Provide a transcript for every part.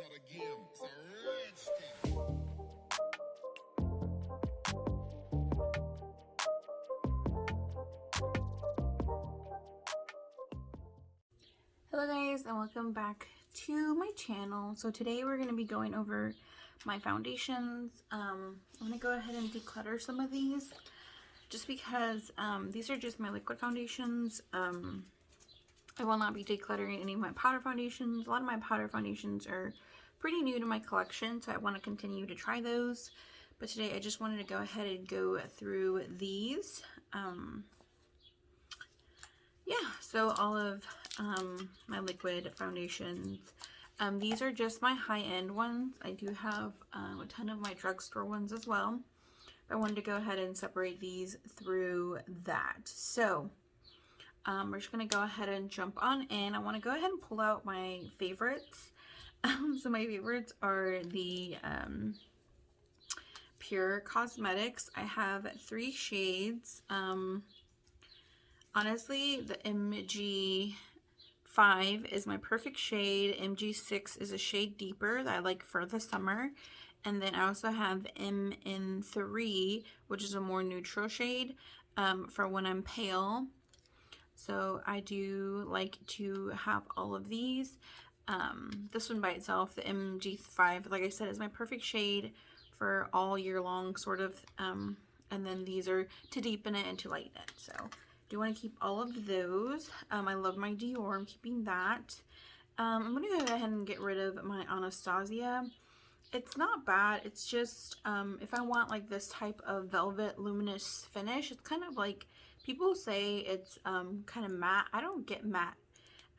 not a game, it's a rich thing. Hello guys, and welcome back to my channel. So today we're going to be going over my foundations. I'm going to go ahead and declutter some of these just because these are just my liquid foundations. I will not be decluttering any of my powder foundations. A lot of my powder foundations are pretty new to my collection, so I want to continue to try those. But today I just wanted to go ahead and go through these. So all of my liquid foundations. These are just my high-end ones. I do have a ton of my drugstore ones as well. I wanted to go ahead and separate these through that. So we're just going to go ahead and jump on in. I want to go ahead and pull out my favorites. So my favorites are the Pure Cosmetics. I have 3 shades. Honestly, the MG5 is my perfect shade. MG6 is a shade deeper that I like for the summer. And then I also have MN3, which is a more neutral shade for when I'm pale. So I do like to have all of these. This one by itself, the MG5, like I said, is my perfect shade for all year long, sort of. And then these are to deepen it and to lighten it. So do want to keep all of those. I love my Dior. I'm keeping that. I'm going to go ahead and get rid of my Anastasia. It's not bad. It's just if I want like this type of velvet luminous finish, it's kind of like people say it's kind of matte. I don't get matte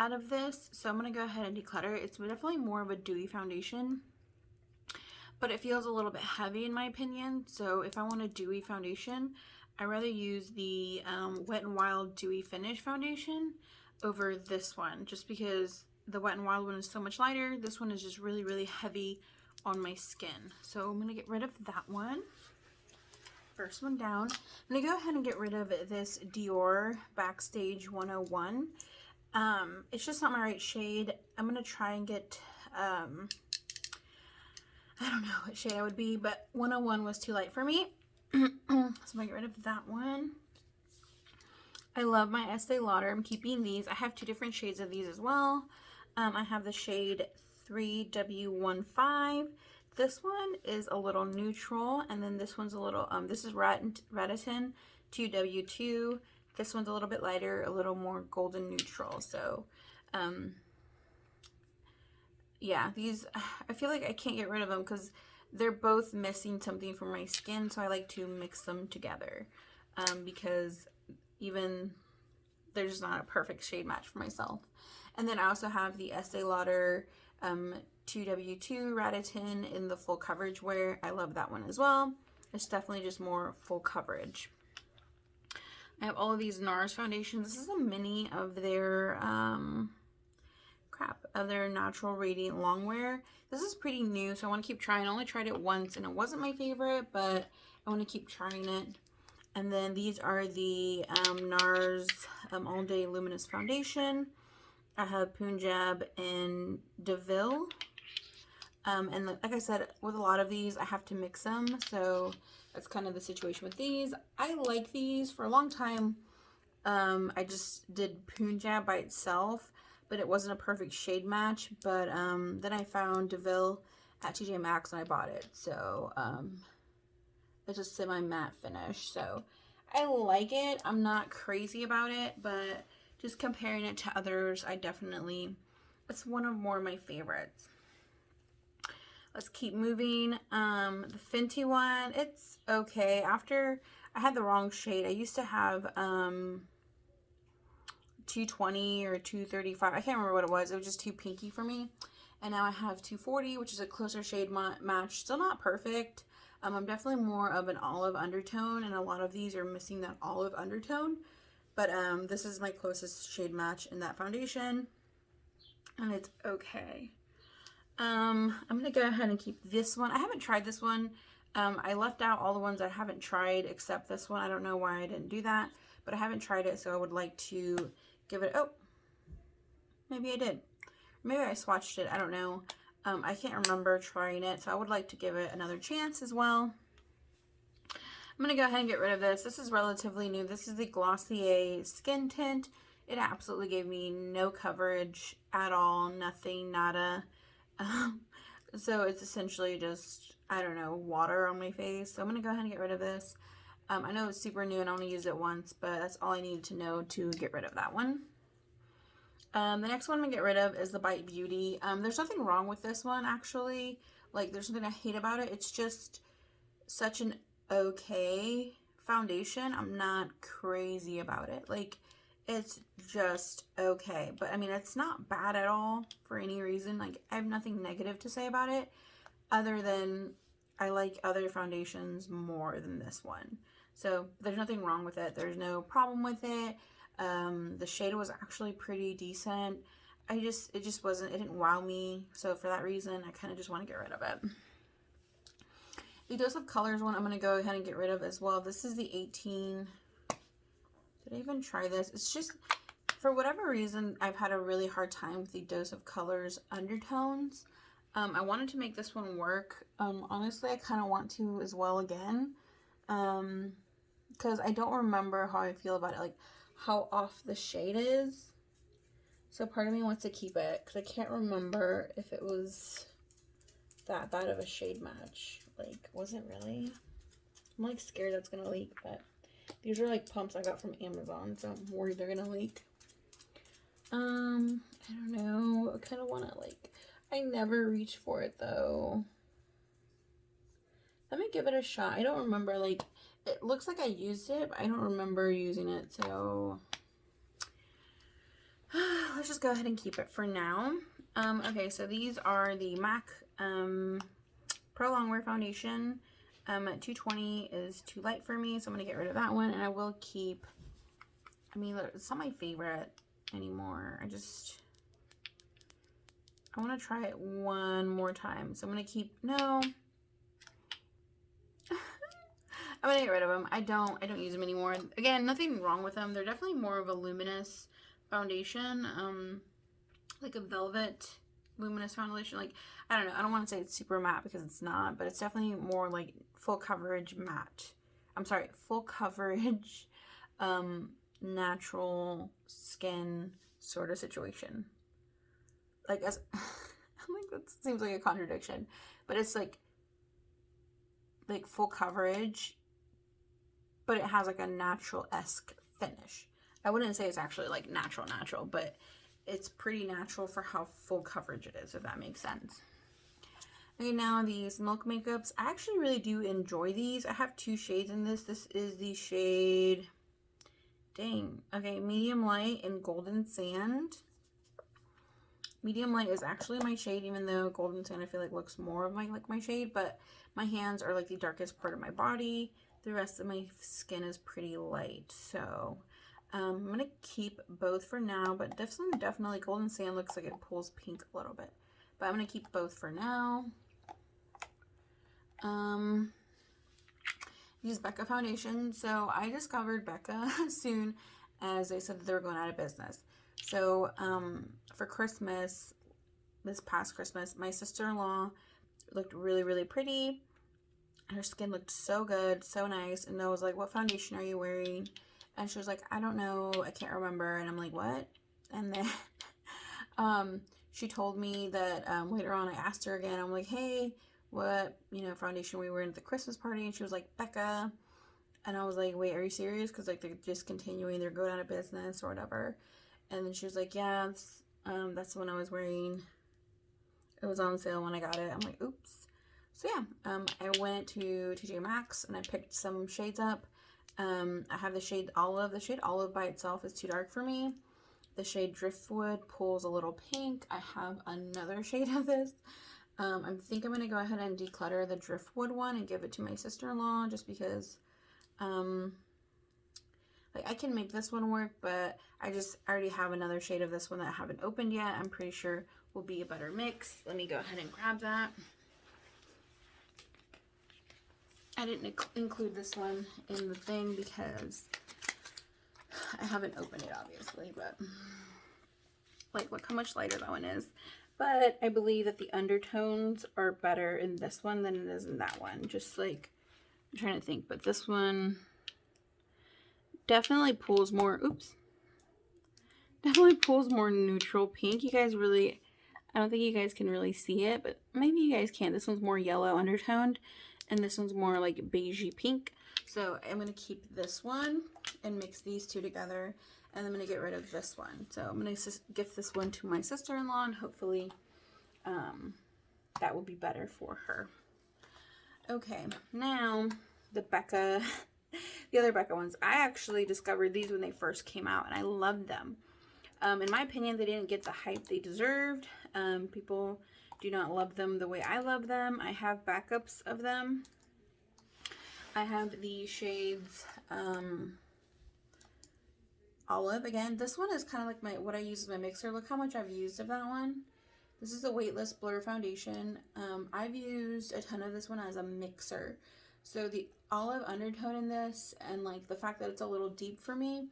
out of this, so I'm going to go ahead and declutter it. It's definitely more of a dewy foundation, but it feels a little bit heavy in my opinion. So if I want a dewy foundation, I rather use the Wet n Wild Dewy Finish foundation over this one, just because the Wet n Wild one is so much lighter. This one is just really, really heavy on my skin. So I'm going to get rid of that one. First one down. I'm going to go ahead and get rid of this Dior Backstage 101. It's just not my right shade. I'm going to try and get, I don't know what shade I would be, but 101 was too light for me. So I'm gonna get rid of that one. I love my Estee Lauder. I'm keeping these. I have 2 different shades of these as well. I have the shade 3W15. This one is a little neutral, and then this one's a little, this is Raditon 2W2. This one's a little bit lighter, a little more golden neutral. So, yeah, these, I feel like I can't get rid of them because they're both missing something from my skin, so I like to mix them together because even they're just not a perfect shade match for myself. And then I also have the Estee Lauder 2W2 Raditon in the full coverage wear. I love that one as well. It's definitely just more full coverage. I have all of these NARS foundations. This is a mini of their of their Natural Radiant Longwear. This is pretty new, so I want to keep trying. I only tried it once and it wasn't my favorite, but I want to keep trying it. And then these are the NARS All Day Luminous Foundation. I have Punjab and Deville. And like I said, with a lot of these, I have to mix them. So that's kind of the situation with these. I like these. For a long time, I just did Punjab by itself, but it wasn't a perfect shade match. But then I found Deville at TJ Maxx and I bought it. So it's a semi-matte finish. So I like it. I'm not crazy about it, but just comparing it to others, it's one of more of my favorites. Let's keep moving. The Fenty one, it's okay. After I had the wrong shade, I used to have 220 or 235. I can't remember what it was. It was just too pinky for me. And now I have 240, which is a closer shade match. Still not perfect. I'm definitely more of an olive undertone, and a lot of these are missing that olive undertone. But this is my closest shade match in that foundation, and it's okay. I'm going to go ahead and keep this one. I haven't tried this one. I left out all the ones I haven't tried except this one. I don't know why I didn't do that, but I haven't tried it, so I would like to give it, oh, maybe I did. Maybe I swatched it, I don't know. I can't remember trying it, so I would like to give it another chance as well. I'm going to go ahead and get rid of this. This is relatively new. This is the Glossier Skin Tint. It absolutely gave me no coverage at all. Nothing, nada. So it's essentially just, I don't know, water on my face. So I'm going to go ahead and get rid of this. I know it's super new and I only used it once, but that's all I needed to know to get rid of that one. The next one I'm going to get rid of is the Bite Beauty. There's nothing wrong with this one, actually. Like, there's nothing I hate about it. It's just such an okay foundation. I'm not crazy about it. Like, it's just okay. But, I mean, it's not bad at all for any reason. Like, I have nothing negative to say about it other than I like other foundations more than this one. So, there's nothing wrong with it. There's no problem with it. The shade was actually pretty decent. It just wasn't, it didn't wow me. So, for that reason, I kind of just want to get rid of it. The Dose of Colors one I'm going to go ahead and get rid of as well. This is the 18. Did I even try this? It's just, for whatever reason, I've had a really hard time with the Dose of Colors undertones. I wanted to make this one work. Honestly, I kind of want to as well again. Because I don't remember how I feel about it. Like, how off the shade is. So part of me wants to keep it. Because I can't remember if it was that bad of a shade match. Like, was it really? I'm like scared that's gonna leak, but these are like pumps I got from Amazon, so I'm worried they're gonna leak. I don't know. I kind of want to, like, I never reach for it though. Let me give it a shot. I don't remember, like, it looks like I used it, but I don't remember using it, so let's just go ahead and keep it for now. Okay, so these are the MAC Pro Longwear Foundation. 220 is too light for me, so I'm going to get rid of that one. And I will keep, I mean, it's not my favorite anymore. I want to try it one more time. So I'm going to keep, no. I'm going to get rid of them. I don't use them anymore. Again, nothing wrong with them. They're definitely more of a luminous foundation. Like a velvet luminous foundation. Like, I don't know, I don't want to say it's super matte because it's not, but it's definitely more like full coverage matte. I'm sorry, full coverage natural skin sort of situation. Like, as I'm like, that seems like a contradiction, but it's like full coverage, but it has like a natural-esque finish. I wouldn't say it's actually like natural, but it's pretty natural for how full coverage it is, if that makes sense. Okay, now these Milk Makeups. I actually really do enjoy these. I have two shades in this. This is the shade, dang, okay, Medium Light and Golden Sand. Medium Light is actually my shade, even though Golden Sand I feel like looks more of my shade, but my hands are like the darkest part of my body. The rest of my skin is pretty light, so I'm going to keep both for now, but definitely Golden Sand looks like it pulls pink a little bit. But I'm going to keep both for now. Use Becca foundation. So I discovered Becca as soon as they said that they were going out of business. So for Christmas, this past Christmas, my sister-in-law looked really, really pretty. Her skin looked so good, so nice. And I was like, what foundation are you wearing? And she was like, I don't know, I can't remember. And I'm like, what? And then she told me that later on I asked her again, I'm like, hey, what, foundation were you wearing at the Christmas party? And she was like, Becca. And I was like, wait, are you serious? Because like they're discontinuing, they're going out of business or whatever. And then she was like, yeah, that's the one I was wearing. It was on sale when I got it. I'm like, oops. So yeah, I went to TJ Maxx and I picked some shades up. I have the shade Olive. The shade Olive by itself is too dark for me. The shade Driftwood pulls a little pink. I have another shade of this. I think I'm going to go ahead and declutter the Driftwood one and give it to my sister-in-law just because like I can make this one work, but I already have another shade of this one that I haven't opened yet. I'm pretty sure will be a better mix. Let me go ahead and grab that. I didn't include this one in the thing because I haven't opened it, obviously, but like, look how much lighter that one is. but I believe that the undertones are better in this one than it is in that one. Just like, I'm trying to think, but this one definitely pulls more, oops, definitely pulls more neutral pink. You guys really, I don't think you guys can really see it, but maybe you guys can. This one's more yellow undertoned, and this one's more like beigey pink. So I'm going to keep this one and mix these two together, and I'm going to get rid of this one. So I'm going to gift this one to my sister-in-law, and hopefully that will be better for her. Okay, now the Becca, the other Becca ones. I actually discovered these when they first came out, and I loved them. In my opinion, they didn't get the hype they deserved. People do not love them the way I love them. I have backups of them. I have the shades Olive. Again, this one is kind of like what I use as my mixer. Look how much I've used of that one. This is a Weightless Blur Foundation. I've used a ton of this one as a mixer. So the olive undertone in this, and like the fact that it's a little deep for me,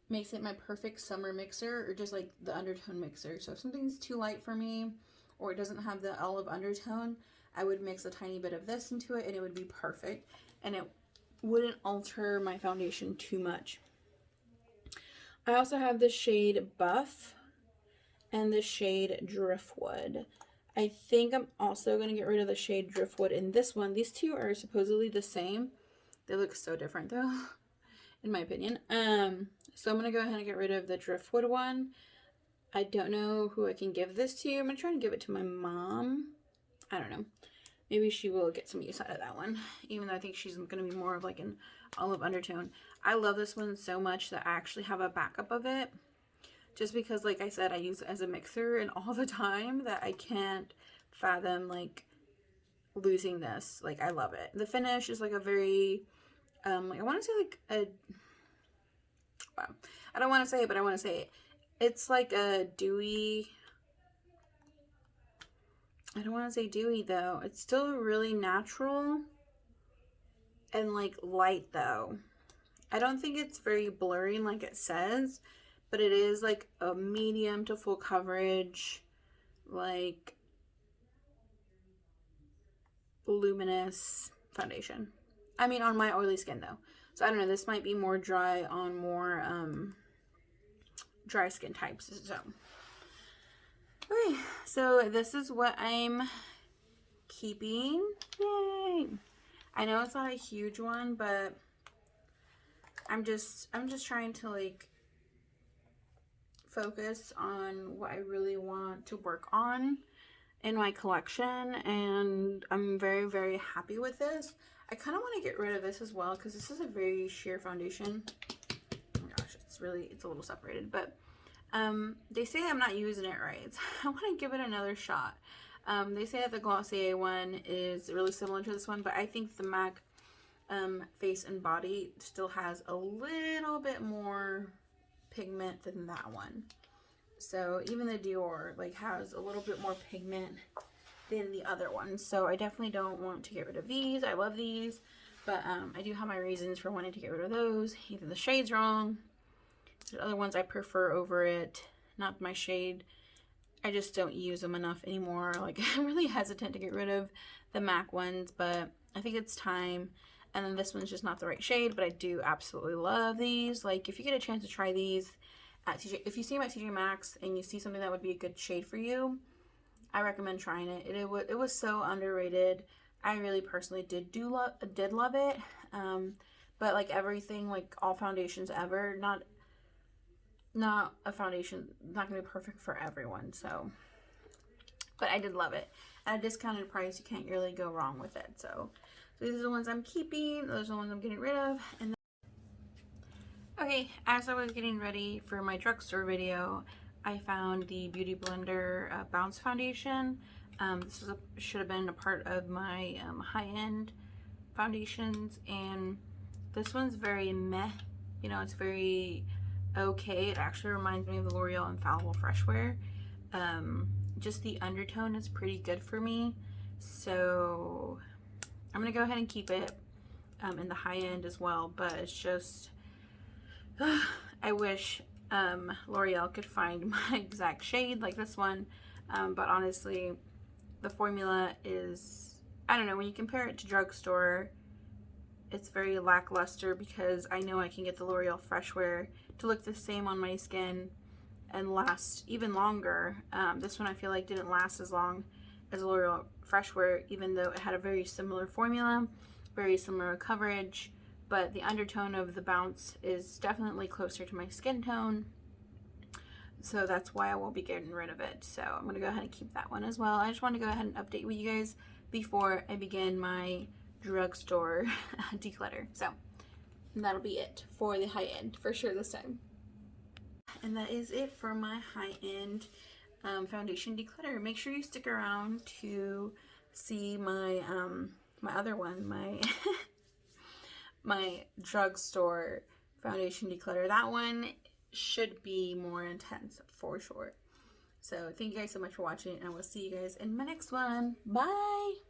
makes it my perfect summer mixer, or just like the undertone mixer. So if something's too light for me, or it doesn't have the olive undertone, I would mix a tiny bit of this into it and it would be perfect. And it wouldn't alter my foundation too much. I also have the shade Buff and the shade Driftwood. I think I'm also going to get rid of the shade Driftwood in this one. These two are supposedly the same. They look so different though, in my opinion. So I'm going to go ahead and get rid of the Driftwood one. I don't know who I can give this to. I'm going to try and give it to my mom. I don't know. Maybe she will get some use out of that one, even though I think she's going to be more of like an olive undertone. I love this one so much that I actually have a backup of it. Just because, like I said, I use it as a mixer and all the time that I can't fathom, like, losing this. Like, I love it. The finish is, like, a very, like, I want to say, like, a, wow. I don't want to say it, but I want to say it. It's, like, a dewy, I don't want to say dewy, though. It's still really natural and, like, light, though. I don't think it's very blurry like it says, but it is like a medium to full coverage, like luminous foundation. I mean, on my oily skin though. So I don't know, this might be more dry on more dry skin types. So okay, so this is what I'm keeping. Yay! I know it's not a huge one, but I'm just trying to like focus on what I really want to work on in my collection, and I'm very, very happy with this. I kind of want to get rid of this as well because this is a very sheer foundation. Oh my gosh, it's a little separated, but they say I'm not using it right, so I want to give it another shot. They say that the Glossier one is really similar to this one, but I think the MAC Face and Body still has a little bit more pigment than that one. So even the Dior like has a little bit more pigment than the other ones. So I definitely don't want to get rid of these. I love these, but I do have my reasons for wanting to get rid of those. Either the shade's wrong, the other ones I prefer over it, not my shade. I just don't use them enough anymore. Like, I'm really hesitant to get rid of the MAC ones, but I think it's time. And then this one's just not the right shade, but I do absolutely love these. Like, if you get a chance to try these at TJ, if you see them at TJ Maxx and you see something that would be a good shade for you, I recommend trying it. It was so underrated. I really personally did love it. But like everything, like all foundations ever, not a foundation, not gonna be perfect for everyone. So, but I did love it. At a discounted price, you can't really go wrong with it. So these are the ones I'm keeping. Those are the ones I'm getting rid of. And then, okay, as I was getting ready for my drugstore video, I found the Beauty Blender Bounce Foundation. This should have been a part of my high-end foundations, and this one's very meh. You know, it's very okay. It actually reminds me of the L'Oreal Infallible Freshwear. Just the undertone is pretty good for me, so I'm gonna go ahead and keep it in the high end as well. But it's just I wish L'Oreal could find my exact shade. Like this one, But honestly, the formula is, I don't know, when you compare it to drugstore, it's very lackluster because I know I can get the L'Oreal Fresh Wear to look the same on my skin and last even longer. This one I feel like didn't last as long as L'Oreal Fresh Wear, even though it had a very similar formula, very similar coverage, but the undertone of the bounce is definitely closer to my skin tone. So that's why I won't be getting rid of it. So I'm going to go ahead and keep that one as well. I just want to go ahead and update with you guys before I begin my drugstore declutter. So that'll be it for the Highend for sure this time. And that is it for my Highend foundation declutter. Make sure you stick around to see my my other one, my my drugstore foundation declutter. That one should be more intense for sure. So thank you guys so much for watching, and I will see you guys in my next one. Bye.